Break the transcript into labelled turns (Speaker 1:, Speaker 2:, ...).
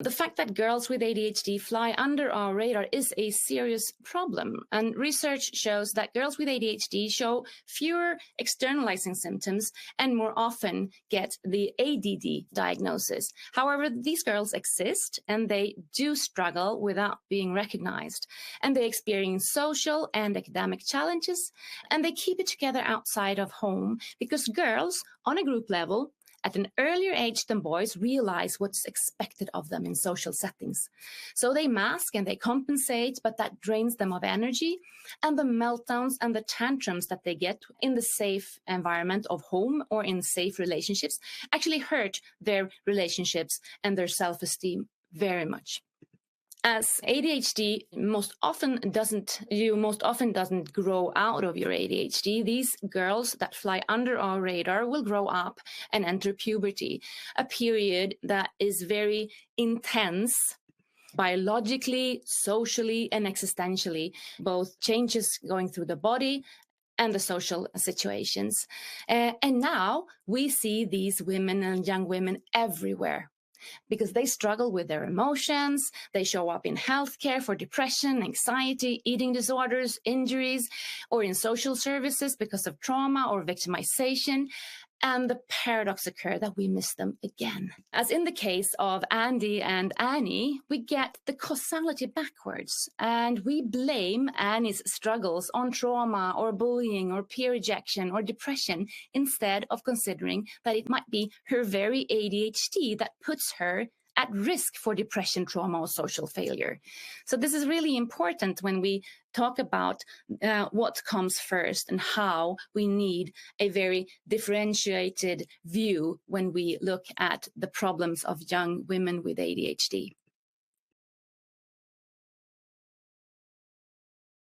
Speaker 1: the fact that girls with ADHD fly under our radar is a serious problem. And research shows that girls with ADHD show fewer externalizing symptoms and more often get the ADD diagnosis. However, these girls exist and they do struggle without being recognized. And they experience social and academic challenges, and they keep it together outside of home because girls on a group level at an earlier age than boys realize what's expected of them in social settings. So they mask and they compensate, but that drains them of energy. And the meltdowns and the tantrums that they get in the safe environment of home or in safe relationships actually hurt their relationships and their self-esteem very much. As ADHD most often doesn't grow out of your ADHD, these girls that fly under our radar will grow up and enter puberty, a period that is very intense biologically, socially, and existentially, both changes going through the body and the social situations. And now we see these women and young women everywhere, because they struggle with their emotions. They show up in healthcare for depression, anxiety, eating disorders, injuries, or in social services because of trauma or victimization. And the paradox occurs that we miss them again. As in the case of Andy and Annie, we get the causality backwards, and we blame Annie's struggles on trauma or bullying or peer rejection or depression instead of considering that it might be her very ADHD that puts her at risk for depression, trauma, or social failure. So this is really important when we talk about what comes first and how we need a very differentiated view when we look at the problems of young women with ADHD.